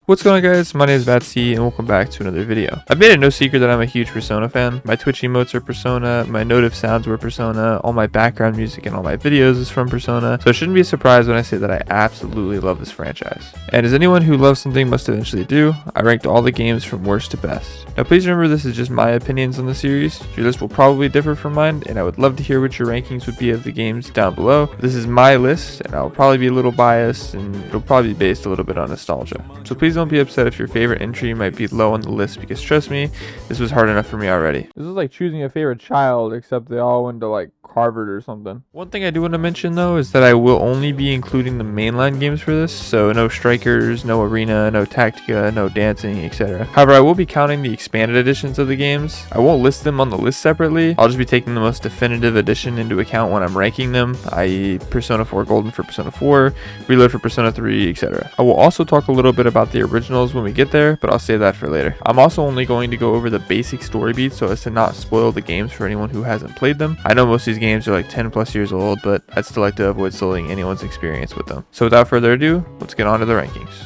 What's going on, guys? My name is Batsy and welcome back to another video. I've made it no secret that I'm a huge Persona fan. My Twitch emotes are Persona, my notive sounds were Persona, all my background music and all my videos is from Persona, so it shouldn't be a surprise when I say that I absolutely love this franchise. And as anyone who loves something must eventually do, I ranked all the games from worst to best. Now please remember this is just my opinions on the series. Your list will probably differ from mine, and I would love to hear what your rankings would be of the games down below. This is my list, and I'll probably be a little biased, and it'll probably be based a little bit on nostalgia. So please don't be upset if your favorite entry might be low on the list, because trust me, this was hard enough for me already. This is like choosing a favorite child, except they all went to like Harvard or something. One thing I do want to mention though is that I will only be including the mainline games for this, so no strikers, no arena, no tactica, no dancing, etc. However, I will be counting the expanded editions of the games. I won't list them on the list separately. I'll just be taking the most definitive edition into account when I'm ranking them, i.e. Persona 4 Golden for Persona 4, Reload for Persona 3, etc. I will also talk a little bit about the originals when we get there, but I'll save that for later. I'm also only going to go over the basic story beats so as to not spoil the games for anyone who hasn't played them. I know most of these games are like 10 plus years old, but I'd still like to avoid sullying anyone's experience with them. So without further ado, let's get on to the rankings.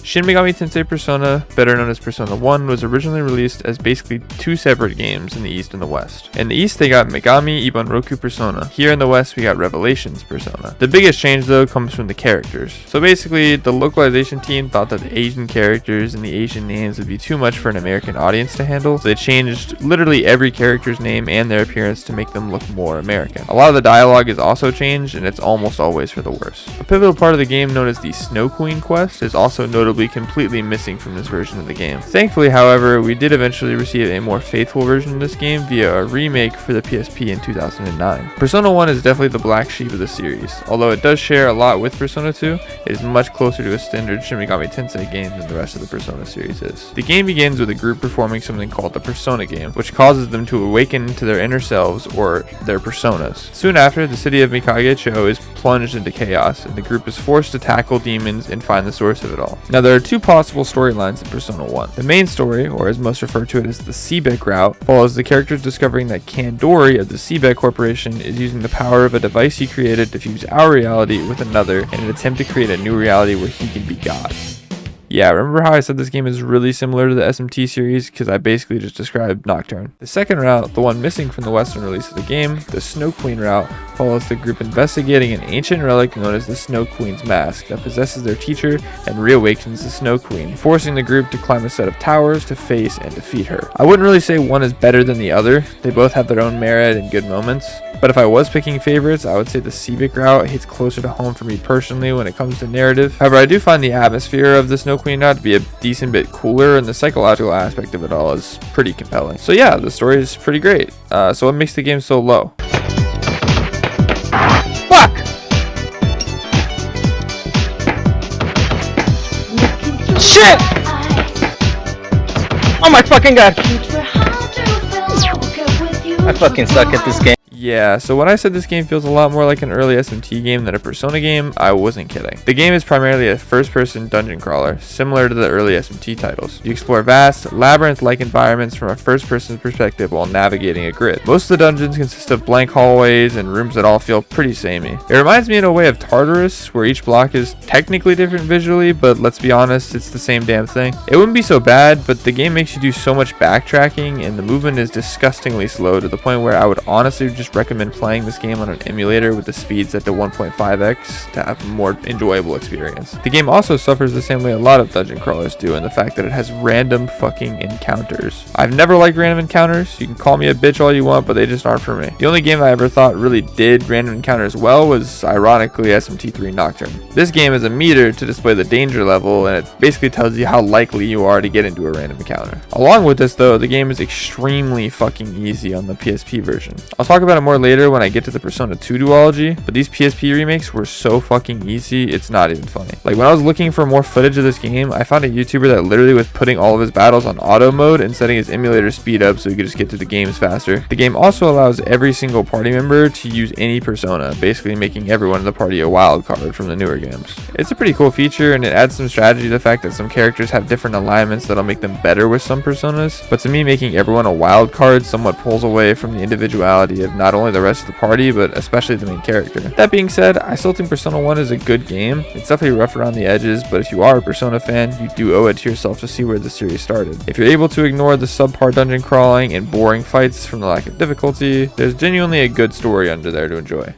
Shin Megami Tensei Persona, better known as Persona 1, was originally released as basically two separate games in the East and the West. In the East, they got Megami Ibanroku Persona. Here in the West, we got Revelations Persona. The biggest change, though, comes from the characters. So basically, the localization team thought that the Asian characters and the Asian names would be too much for an American audience to handle, so they changed literally every character's name and their appearance to make them look more American. A lot of the dialogue is also changed, and it's almost always for the worse. A pivotal part of the game known as the Snow Queen quest is also notably completely missing from this version of the game. Thankfully, however, we did eventually receive a more faithful version of this game via a remake for the PSP in 2009. Persona 1 is definitely the black sheep of the series. Although it does share a lot with Persona 2, it is much closer to a standard Shin Megami Tensei game than the rest of the Persona series is. The game begins with a group performing something called the Persona game, which causes them to awaken to their inner selves, or their personas. Soon after, the city of Mikagecho is plunged into chaos, and the group is forced to tackle demons and find the source of it all. Now, there are two possible storylines in Persona 1. The main story, or as most refer to it as the Seebeck route, follows the characters discovering that Kandori of the Seebeck Corporation is using the power of a device he created to fuse our reality with another in an attempt to create a new reality where he can be God. Yeah, remember how I said this game is really similar to the SMT series, because I basically just described Nocturne. The second route, the one missing from the Western release of the game, the Snow Queen route, follows the group investigating an ancient relic known as the Snow Queen's mask that possesses their teacher and reawakens the Snow Queen, forcing the group to climb a set of towers to face and defeat her. I wouldn't really say one is better than the other. They both have their own merit and good moments. But if I was picking favorites, I would say the Seebeck route hits closer to home for me personally when it comes to narrative. However, I do find the atmosphere of the Snow Queen route to be a decent bit cooler, and the psychological aspect of it all is pretty compelling. So yeah, the story is pretty great. So what makes the game so low? Fuck! Shit! Oh my fucking god! I fucking suck at this game. Yeah, so when I said this game feels a lot more like an early SMT game than a Persona game, I wasn't kidding. The game is primarily a first-person dungeon crawler, similar to the early SMT titles. You explore vast, labyrinth-like environments from a first-person perspective while navigating a grid. Most of the dungeons consist of blank hallways and rooms that all feel pretty samey. It reminds me in a way of Tartarus, where each block is technically different visually, but let's be honest, it's the same damn thing. It wouldn't be so bad, but the game makes you do so much backtracking, and the movement is disgustingly slow to the point where I would honestly just recommend playing this game on an emulator with the speed set to 1.5x to have a more enjoyable experience. The game also suffers the same way a lot of dungeon crawlers do, in the fact that it has random fucking encounters. I've never liked random encounters. You can call me a bitch all you want, but they just aren't for me. The only game I ever thought really did random encounters well was, ironically, SMT3 Nocturne. This game is a meter to display the danger level, and it basically tells you how likely you are to get into a random encounter. Along with this though, the game is extremely fucking easy on the PSP version. I'll talk about it more later when I get to the Persona 2 duology, but these PSP remakes were so fucking easy, it's not even funny. Like, when I was looking for more footage of this game, I found a YouTuber that literally was putting all of his battles on auto mode and setting his emulator speed up so he could just get to the games faster. The game also allows every single party member to use any persona, basically making everyone in the party a wild card from the newer games. It's a pretty cool feature, and it adds some strategy to the fact that some characters have different alignments that'll make them better with some personas, but to me, making everyone a wild card somewhat pulls away from the individuality of not not only the rest of the party, but especially the main character. That being said, I still think Persona 1 is a good game. It's definitely rough around the edges, but if you are a Persona fan, you do owe it to yourself to see where the series started. If you're able to ignore the subpar dungeon crawling and boring fights from the lack of difficulty, there's genuinely a good story under there to enjoy.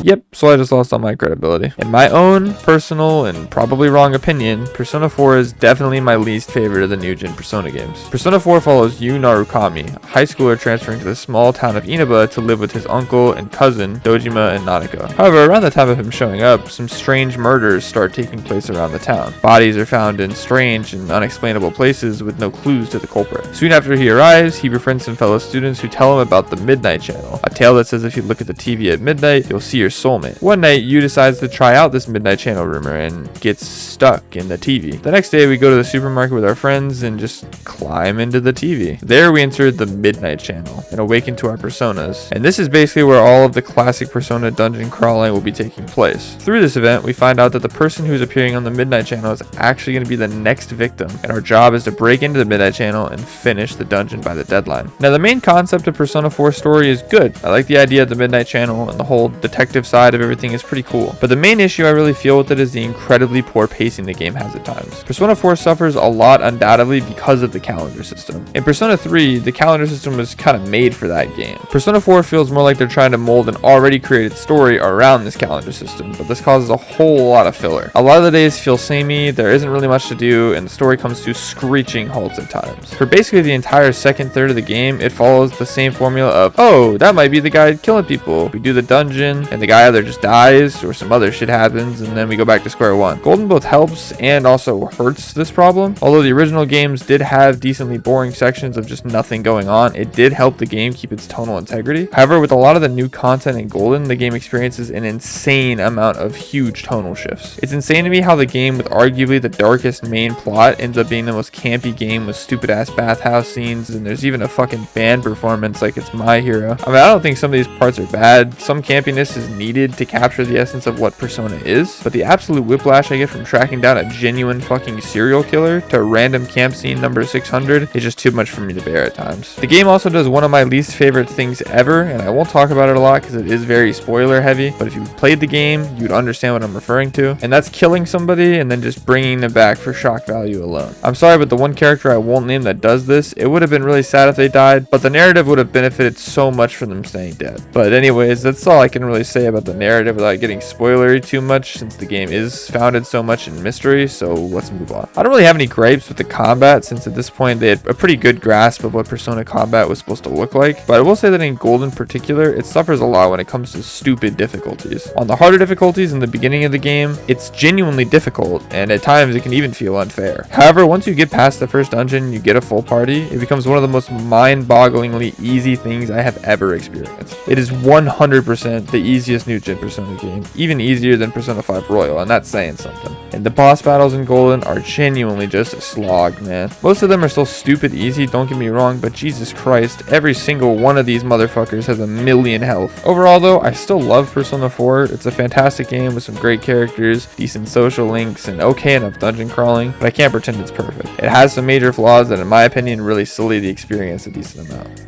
Yep, so I just lost all my credibility. In my own personal and probably wrong opinion, Persona 4 is definitely my least favorite of the new gen Persona games. Persona 4 follows Yu Narukami, a high schooler transferring to the small town of Inaba to live with his uncle and cousin, Dojima and Nanako. However, around the time of him showing up, some strange murders start taking place around the town. Bodies are found in strange and unexplainable places with no clues to the culprit. Soon after he arrives, he befriends some fellow students who tell him about the Midnight Channel, a tale that says if you look at the TV at midnight, you'll see your soulmate. One night, Yu decides to try out this Midnight Channel rumor and gets stuck in the TV. The next day, we go to the supermarket with our friends and just climb into the TV. There, we enter the Midnight Channel and awaken to our personas. And this is basically where all of the classic Persona dungeon crawling will be taking place. Through this event, we find out that the person who's appearing on the Midnight Channel is actually going to be the next victim, and our job is to break into the Midnight Channel and finish the dungeon by the deadline. Now, the main concept of Persona 4 story is good. I like the idea of the Midnight Channel, and the whole detective side of everything is pretty cool. But the main issue I really feel with it is the incredibly poor pacing the game has at times. Persona 4 suffers a lot undoubtedly because of the calendar system. In Persona 3, the calendar system was kind of made for that game. Persona 4 feels more like they're trying to mold an already created story around this calendar system, but this causes a whole lot of filler. A lot of the days feel samey, there isn't really much to do, and the story comes to screeching halts at times. For basically the entire second third of the game, it follows the same formula of, oh, that might be the guy killing people. We do the dungeon, and the guy either just dies or some other shit happens, and then we go back to square one. Golden both helps and also hurts this problem. Although the original games did have decently boring sections of just nothing going on, it did help the game keep its tonal integrity. However, with a lot of the new content in Golden, the game experiences an insane amount of huge tonal shifts. It's insane to me how the game with arguably the darkest main plot ends up being the most campy game with stupid ass bathhouse scenes, and there's even a fucking band performance like it's My Hero. I mean, I don't think some of these parts are bad. Some campiness is needed to capture the essence of what Persona is, but the absolute whiplash I get from tracking down a genuine fucking serial killer to a random camp scene number 600 is just too much for me to bear at times. The game also does one of my least favorite things ever, and I won't talk about it a lot because it is very spoiler heavy, but if you played the game, you'd understand what I'm referring to, and that's killing somebody and then just bringing them back for shock value alone. I'm sorry, but the one character I won't name that does this, it would have been really sad if they died, but the narrative would have benefited so much from them staying dead. But anyways, that's all I can really say about the narrative without getting spoilery too much, since the game is founded so much in mystery, so let's move on. I don't really have any gripes with the combat, since at this point they had a pretty good grasp of what Persona combat was supposed to look like, but I will say that in Gold in particular, it suffers a lot when it comes to stupid difficulties. On the harder difficulties in the beginning of the game, it's genuinely difficult, and at times it can even feel unfair. However, once you get past the first dungeon, you get a full party, it becomes one of the most mind-bogglingly easy things I have ever experienced. It is 100% the easiest new gen Persona game, even easier than Persona 5 Royal, and that's saying something. And the boss battles in Golden are genuinely just a slog, man. Most of them are still stupid easy, don't get me wrong, but Jesus Christ, every single one of these motherfuckers has a million health. Overall though, I still love Persona 4. It's a fantastic game with some great characters, decent social links, and okay enough dungeon crawling, but I can't pretend it's perfect. It has some major flaws that in my opinion really sully the experience a decent amount.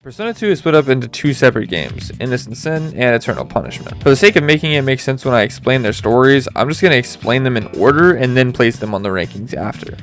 Persona 2 is split up into two separate games, Innocent Sin and Eternal Punishment. For the sake of making it make sense when I explain their stories, I'm just going to explain them in order and then place them on the rankings after.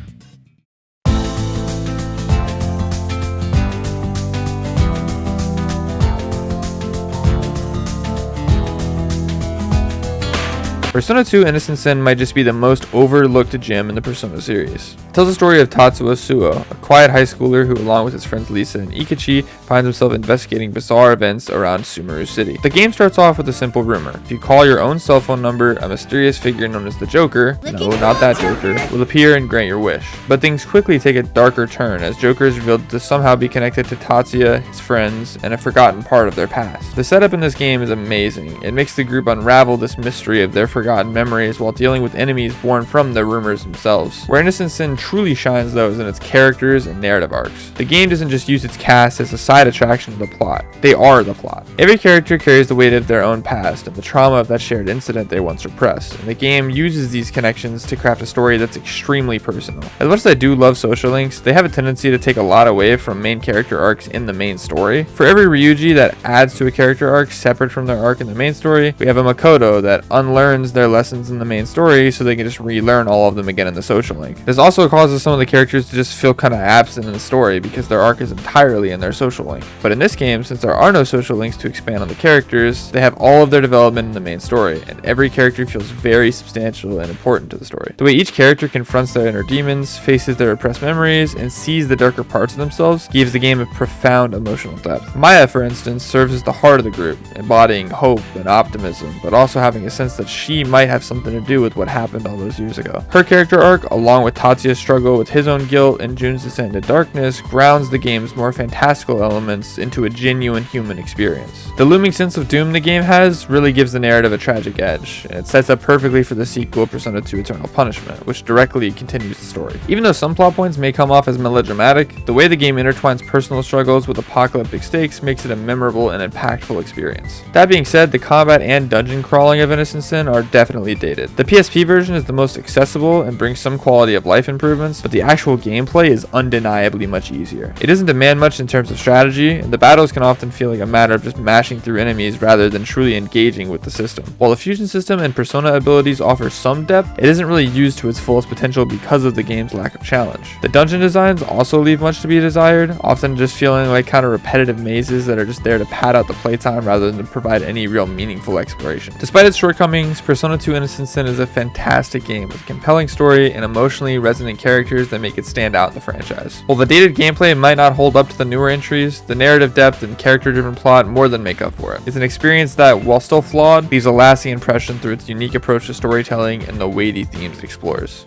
Persona 2 Innocent Sin might just be the most overlooked gem in the Persona series. It tells the story of Tatsuo Suo, a quiet high schooler who, along with his friends Lisa and Ikachi, finds himself investigating bizarre events around Sumaru City. The game starts off with a simple rumor. If you call your own cell phone number, a mysterious figure known as the Joker, no, not that Joker, will appear and grant your wish. But things quickly take a darker turn as Joker is revealed to somehow be connected to Tatsuya, his friends, and a forgotten part of their past. The setup in this game is amazing. It makes the group unravel this mystery of their forgotten forgotten memories while dealing with enemies born from the rumors themselves. Where Innocent Sin truly shines though is in its characters and narrative arcs. The game doesn't just use its cast as a side attraction to the plot, they are the plot. Every character carries the weight of their own past and the trauma of that shared incident they once repressed, and the game uses these connections to craft a story that's extremely personal. As much as I do love social links, they have a tendency to take a lot away from main character arcs in the main story. For every Ryuji that adds to a character arc separate from their arc in the main story, we have a Makoto that unlearns their lessons in the main story so they can just relearn all of them again in the social link. This also causes some of the characters to just feel kind of absent in the story because their arc is entirely in their social link. But in this game, since there are no social links to expand on the characters, they have all of their development in the main story, and every character feels very substantial and important to the story. The way each character confronts their inner demons, faces their repressed memories, and sees the darker parts of themselves gives the game a profound emotional depth. Maya, for instance, serves as the heart of the group, embodying hope and optimism, but also having a sense that she might have something to do with what happened all those years ago. Her character arc, along with Tatsuya's struggle with his own guilt and Jun's descent into darkness, grounds the game's more fantastical elements into a genuine human experience. The looming sense of doom the game has really gives the narrative a tragic edge, and it sets up perfectly for the sequel Persona 2 Eternal Punishment, which directly continues the story. Even though some plot points may come off as melodramatic, the way the game intertwines personal struggles with apocalyptic stakes makes it a memorable and impactful experience. That being said, the combat and dungeon crawling of Innocent Sin are definitely dated. The PSP version is the most accessible and brings some quality of life improvements, but the actual gameplay is undeniably much easier. It doesn't demand much in terms of strategy, and the battles can often feel like a matter of just mashing through enemies rather than truly engaging with the system. While the fusion system and Persona abilities offer some depth, it isn't really used to its fullest potential because of the game's lack of challenge. The dungeon designs also leave much to be desired, often just feeling like kind of repetitive mazes that are just there to pad out the playtime rather than to provide any real meaningful exploration. Despite its shortcomings, Persona 2 Innocent Sin is a fantastic game with a compelling story and emotionally resonant characters that make it stand out in the franchise. While the dated gameplay might not hold up to the newer entries, the narrative depth and character-driven plot more than make up for it. It's an experience that, while still flawed, leaves a lasting impression through its unique approach to storytelling and the weighty themes it explores.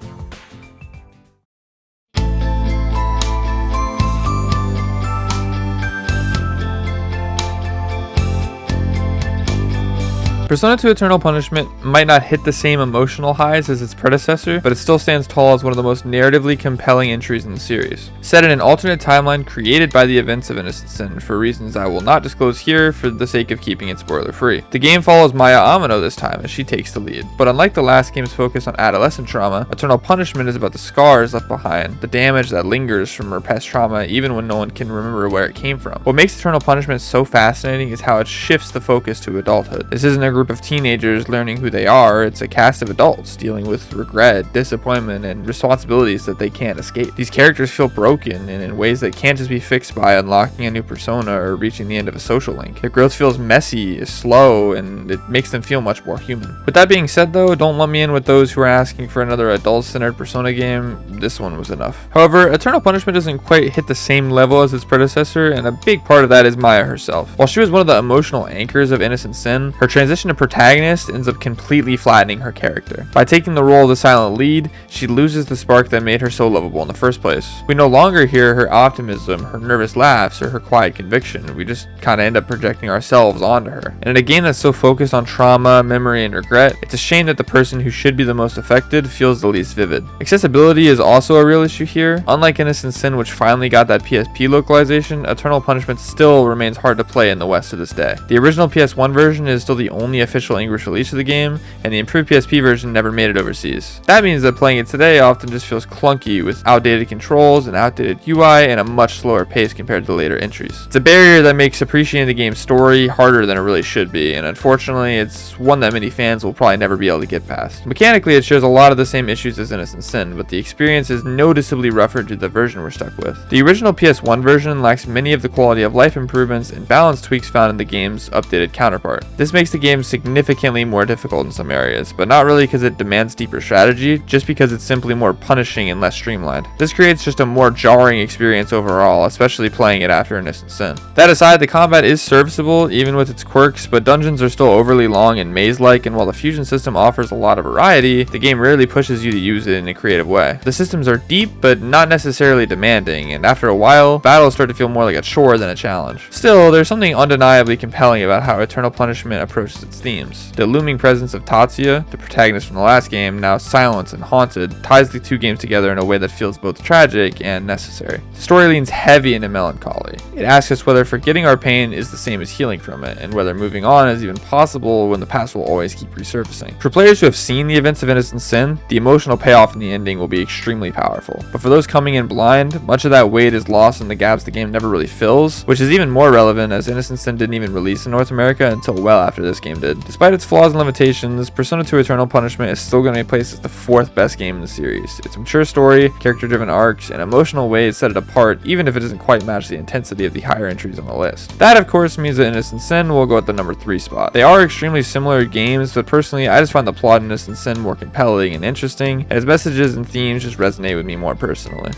Persona 2 Eternal Punishment might not hit the same emotional highs as its predecessor, but it still stands tall as one of the most narratively compelling entries in the series. Set in an alternate timeline created by the events of Innocent Sin for reasons I will not disclose here for the sake of keeping it spoiler free. The game follows Maya Amano this time as she takes the lead, but unlike the last game's focus on adolescent trauma, Eternal Punishment is about the scars left behind, the damage that lingers from her past trauma even when no one can remember where it came from. What makes Eternal Punishment so fascinating is how it shifts the focus to adulthood. This isn't a group of teenagers learning who they are, it's a cast of adults dealing with regret, disappointment, and responsibilities that they can't escape. These characters feel broken and in ways that can't just be fixed by unlocking a new persona or reaching the end of a social link. Their growth feels messy, slow, and it makes them feel much more human. With that being said though, don't lump me in with those who are asking for another adult-centered Persona game. This one was enough. However, Eternal Punishment doesn't quite hit the same level as its predecessor, and a big part of that is Maya herself. While she was one of the emotional anchors of Innocent Sin, her transition to protagonist ends up completely flattening her character. By taking the role of the silent lead, she loses the spark that made her so lovable in the first place. We no longer hear her optimism, her nervous laughs, or her quiet conviction. We just kind of end up projecting ourselves onto her. And in a game that's so focused on trauma, memory, and regret, it's a shame that the person who should be the most affected feels the least vivid. Accessibility is also a real issue here. Unlike Innocent Sin, which finally got that PSP localization, Eternal Punishment still remains hard to play in the West to this day. The original PS1 version is still the only official English release of the game, and the improved PSP version never made it overseas. That means that playing it today often just feels clunky with outdated controls and outdated UI and a much slower pace compared to the later entries. It's a barrier that makes appreciating the game's story harder than it really should be, and unfortunately it's one that many fans will probably never be able to get past. Mechanically, it shares a lot of the same issues as Innocent Sin, but the experience is noticeably rougher due to the version we're stuck with. The original PS1 version lacks many of the quality of life improvements and balance tweaks found in the game's updated counterpart. This makes the game significantly more difficult in some areas, but not really because it demands deeper strategy, just because it's simply more punishing and less streamlined. This creates just a more jarring experience overall, especially playing it after Innocent Sin. That aside, the combat is serviceable even with its quirks, but dungeons are still overly long and maze-like, and while the fusion system offers a lot of variety, the game rarely pushes you to use it in a creative way. The systems are deep, but not necessarily demanding, and after a while, battles start to feel more like a chore than a challenge. Still, there's something undeniably compelling about how Eternal Punishment approaches its its themes. The looming presence of Tatsuya, the protagonist from the last game, now silenced and haunted, ties the two games together in a way that feels both tragic and necessary. The story leans heavy into melancholy. It asks us whether forgetting our pain is the same as healing from it, and whether moving on is even possible when the past will always keep resurfacing. For players who have seen the events of Innocent Sin, the emotional payoff in the ending will be extremely powerful. But for those coming in blind, much of that weight is lost in the gaps the game never really fills, which is even more relevant as Innocent Sin didn't even release in North America until well after this game did. Despite its flaws and limitations, Persona 2 Eternal Punishment is still going to be placed as the 4th best game in the series. Its mature story, character-driven arcs, and emotional ways set it apart, even if it doesn't quite match the intensity of the higher entries on the list. That, of course, means that Innocent Sin will go at the number 3 spot. They are extremely similar games, but personally, I just find the plot in Innocent Sin more compelling and interesting, and its messages and themes just resonate with me more personally.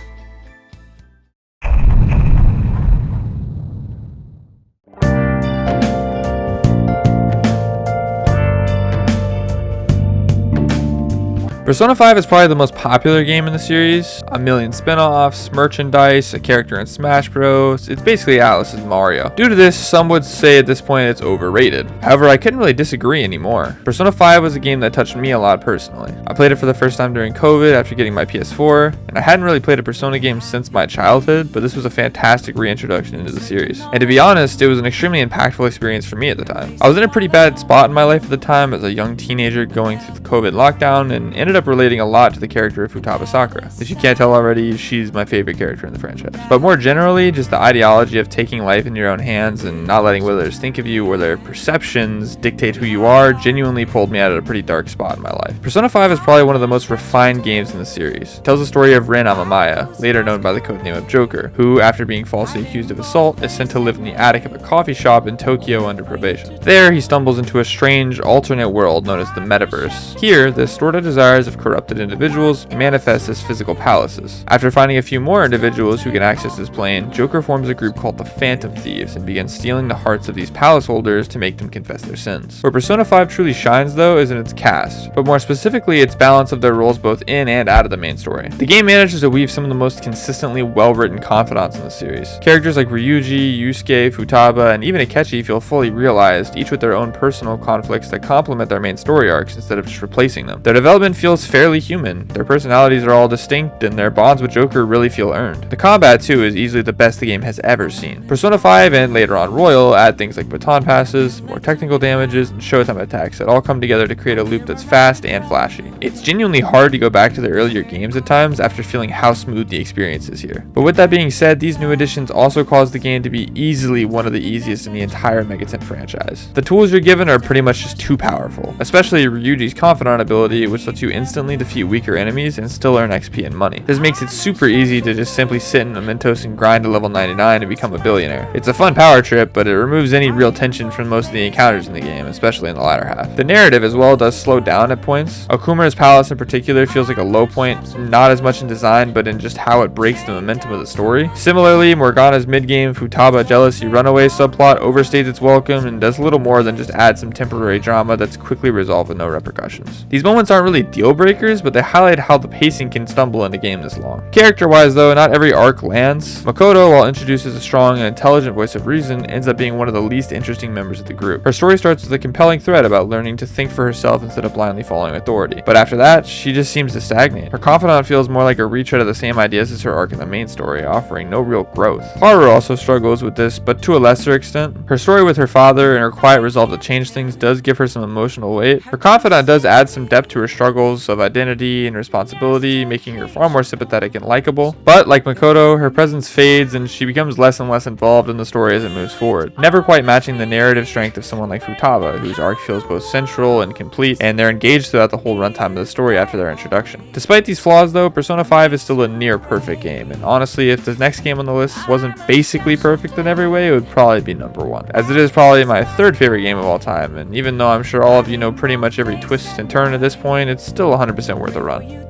Persona 5 is probably the most popular game in the series. A million spin-offs, merchandise, a character in Smash Bros. It's basically Atlus's Mario. Due to this, some would say at this point it's overrated. However, I couldn't really disagree anymore. Persona 5 was a game that touched me a lot personally. I played it for the first time during COVID after getting my PS4, and I hadn't really played a Persona game since my childhood, but this was a fantastic reintroduction into the series. And to be honest, it was an extremely impactful experience for me at the time. I was in a pretty bad spot in my life at the time as a young teenager going through the COVID lockdown, and ended up relating a lot to the character of Futaba Sakura. If you can't tell already, she's my favorite character in the franchise. But more generally, just the ideology of taking life in your own hands and not letting what others think of you or their perceptions dictate who you are genuinely pulled me out of a pretty dark spot in my life. Persona 5 is probably one of the most refined games in the series. It tells the story of Rin Amamiya, later known by the codename of Joker, who, after being falsely accused of assault, is sent to live in the attic of a coffee shop in Tokyo under probation. There, he stumbles into a strange, alternate world known as the Metaverse. Here, the stored desires of corrupted individuals manifest as physical palaces. After finding a few more individuals who can access this plane, Joker forms a group called the Phantom Thieves and begins stealing the hearts of these palace holders to make them confess their sins. Where Persona 5 truly shines though is in its cast, but more specifically its balance of their roles both in and out of the main story. The game manages to weave some of the most consistently well-written confidants in the series. Characters like Ryuji, Yusuke, Futaba, and even Akechi feel fully realized, each with their own personal conflicts that complement their main story arcs instead of just replacing them. Their development feels fairly human, their personalities are all distinct, and their bonds with Joker really feel earned. The combat too is easily the best the game has ever seen. Persona 5 and later on Royal add things like baton passes, more technical damages, and showtime attacks that all come together to create a loop that's fast and flashy. It's genuinely hard to go back to the earlier games at times after feeling how smooth the experience is here. But with that being said, these new additions also cause the game to be easily one of the easiest in the entire Megaten franchise. The tools you're given are pretty much just too powerful, especially Ryuji's Confidant ability, which lets you instantly defeat weaker enemies and still earn XP and money. This makes it super easy to just simply sit in Mementos and grind to level 99 and become a billionaire. It's a fun power trip, but it removes any real tension from most of the encounters in the game, especially in the latter half. The narrative as well does slow down at points. Okumura's palace in particular feels like a low point, not as much in design, but in just how it breaks the momentum of the story. Similarly, Morgana's mid-game Futaba jealousy runaway subplot overstays its welcome and does little more than just add some temporary drama that's quickly resolved with no repercussions. These moments aren't really deal breakers, but they highlight how the pacing can stumble in a game this long. Character-wise though, not every arc lands. Makoto, while introduced as a strong and intelligent voice of reason, ends up being one of the least interesting members of the group. Her story starts with a compelling thread about learning to think for herself instead of blindly following authority. But after that, she just seems to stagnate. Her confidant feels more like a retread of the same ideas as her arc in the main story, offering no real growth. Haru also struggles with this, but to a lesser extent. Her story with her father and her quiet resolve to change things does give her some emotional weight. Her confidant does add some depth to her struggles of identity and responsibility, making her far more sympathetic and likable. But like Makoto, her presence fades and she becomes less and less involved in the story as it moves forward, never quite matching the narrative strength of someone like Futaba, whose arc feels both central and complete, and they're engaged throughout the whole runtime of the story after their introduction. Despite these flaws though, Persona 5 is still a near perfect game, and honestly, if the next game on the list wasn't basically perfect in every way, it would probably be number 1, as it is probably my 3rd favorite game of all time, and even though I'm sure all of you know pretty much every twist and turn at this point, it's still 100% worth a run.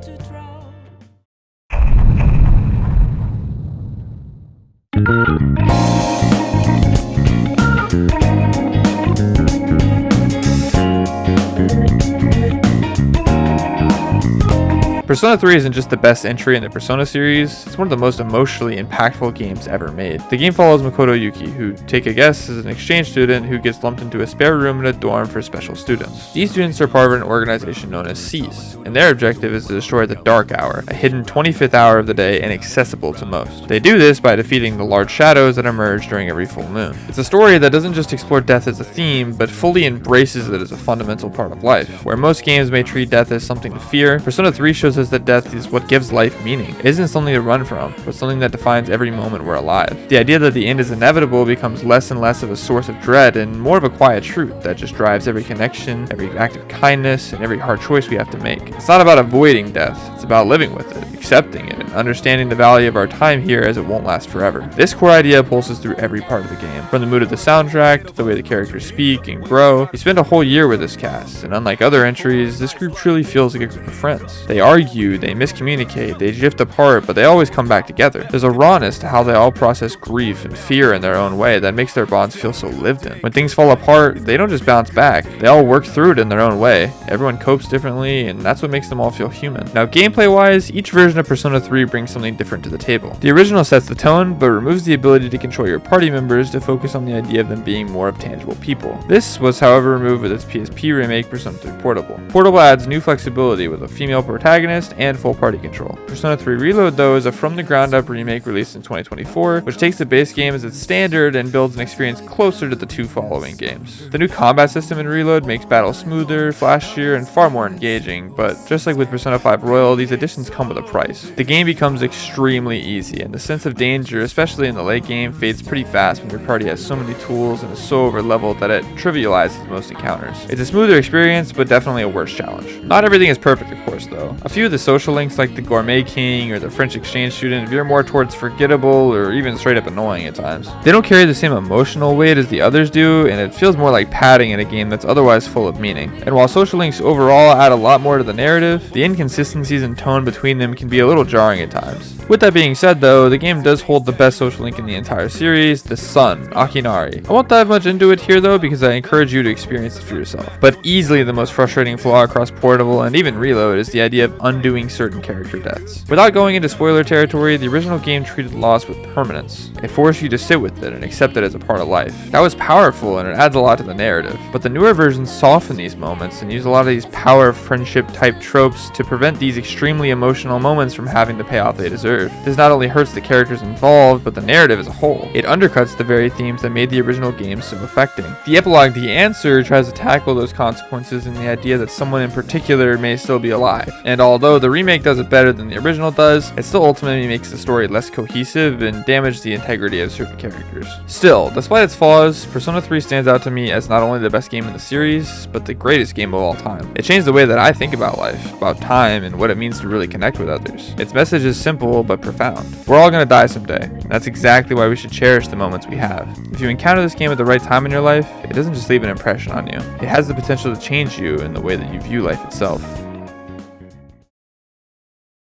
Persona 3 isn't just the best entry in the Persona series, it's one of the most emotionally impactful games ever made. The game follows Makoto Yuki, who, take a guess, is an exchange student who gets lumped into a spare room in a dorm for special students. These students are part of an organization known as SEAS, and their objective is to destroy the Dark Hour, a hidden 25th hour of the day and accessible to most. They do this by defeating the large shadows that emerge during every full moon. It's a story that doesn't just explore death as a theme, but fully embraces it as a fundamental part of life. Where most games may treat death as something to fear, Persona 3 shows us that death is what gives life meaning. It isn't something to run from, but something that defines every moment we're alive. The idea that the end is inevitable becomes less and less of a source of dread and more of a quiet truth that just drives every connection, every act of kindness, and every hard choice we have to make. It's not about avoiding death, it's about living with it, accepting it, and understanding the value of our time here as it won't last forever. This core idea pulses through every part of the game, from the mood of the soundtrack to the way the characters speak and grow. We spend a whole year with this cast, and unlike other entries, this group truly feels like a group of friends. They argue, they miscommunicate, they drift apart, but they always come back together. There's a rawness to how they all process grief and fear in their own way that makes their bonds feel so lived in. When things fall apart, they don't just bounce back, they all work through it in their own way. Everyone copes differently, and that's what makes them all feel human. Now, gameplay wise, each version of Persona 3 brings something different to the table. The original sets the tone, but removes the ability to control your party members to focus on the idea of them being more of tangible people. This was, however, removed with its PSP remake, Persona 3 Portable. Portable adds new flexibility with a female protagonist and full party control. Persona 3 Reload, though, is a from-the-ground-up remake released in 2024, which takes the base game as its standard and builds an experience closer to the two following games. The new combat system in Reload makes battle smoother, flashier, and far more engaging, but just like with Persona 5 Royal, these additions come with a price. The game becomes extremely easy, and the sense of danger, especially in the late game, fades pretty fast when your party has so many tools and is so over-leveled that it trivializes most encounters. It's a smoother experience, but definitely a worse challenge. Not everything is perfect, of course, though. A few of the social links like the Gourmet King or the French exchange student veer more towards forgettable or even straight up annoying at times. They don't carry the same emotional weight as the others do, and it feels more like padding in a game that's otherwise full of meaning. And while social links overall add a lot more to the narrative, the inconsistencies in tone between them can be a little jarring at times. With that being said, though, the game does hold the best social link in the entire series, the sun, Akinari. I won't dive much into it here though, because I encourage you to experience it for yourself. But easily the most frustrating flaw across Portable and even Reload is the idea of undoing certain character deaths. Without going into spoiler territory, the original game treated loss with permanence. It forced you to sit with it and accept it as a part of life. That was powerful and it adds a lot to the narrative. But the newer versions soften these moments and use a lot of these power friendship type tropes to prevent these extremely emotional moments from having the payoff they deserve. This not only hurts the characters involved, but the narrative as a whole. It undercuts the very themes that made the original game so affecting. The epilogue, The Answer, tries to tackle those consequences and the idea that someone in particular may still be alive. And although the remake does it better than the original does, it still ultimately makes the story less cohesive and damages the integrity of certain characters. Still, despite its flaws, Persona 3 stands out to me as not only the best game in the series, but the greatest game of all time. It changed the way that I think about life, about time, and what it means to really connect with others. Its message is simple but profound. We're all gonna die someday, and that's exactly why we should cherish the moments we have. If you encounter this game at the right time in your life, it doesn't just leave an impression on you. It has the potential to change you in the way that you view life itself.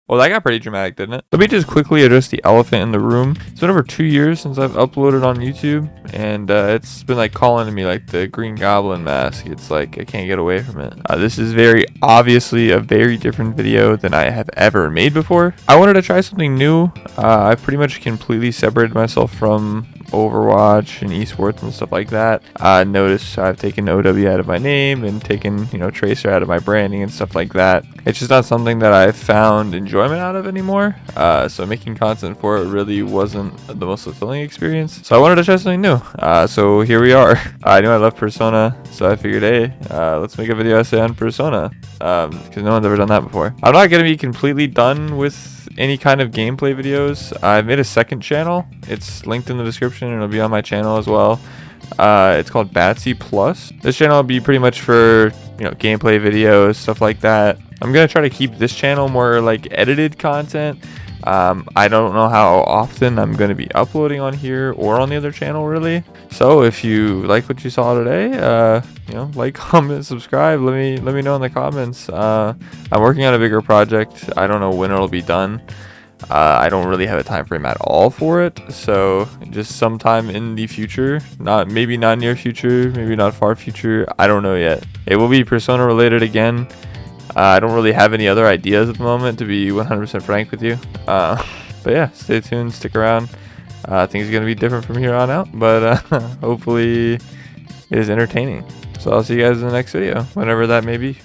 Well, that got pretty dramatic, didn't it? Let me just quickly address the elephant in the room. It's been over 2 years since I've uploaded on YouTube, and it's been like calling to me like the Green Goblin mask. It's like I can't get away from it. This is very obviously a very different video than I have ever made before. I wanted to try something new. I've pretty much completely separated myself from Overwatch and esports and stuff like that. Notice I've taken OW out of my name and taken, Tracer out of my branding and stuff like that. It's just not something that I've found enjoyment out of anymore. So making content for it really wasn't the most fulfilling experience. So I wanted to try something new. So here we are. I knew I loved Persona, so I figured, hey, let's make a video essay on Persona. Because no one's ever done that before. I'm not going to be completely done with any kind of gameplay videos. I've made a second channel. It's linked in the description and it'll be on my channel as well. It's called Batsy Plus. This channel will be pretty much for gameplay videos, stuff like that. I'm gonna try to keep this channel more like edited content. I don't know how often I'm going to be uploading on here or on the other channel really. So if you like what you saw today, like, comment, subscribe. Let me know in the comments. I'm working on a bigger project. I don't know when it'll be done. I don't really have a time frame at all for it. So just sometime in the future, maybe not near future, maybe not far future. I don't know yet. It will be Persona related again. I don't really have any other ideas at the moment, to be 100% frank with you. But yeah, stay tuned, stick around. Things are going to be different from here on out, but hopefully it is entertaining. So I'll see you guys in the next video, whenever that may be.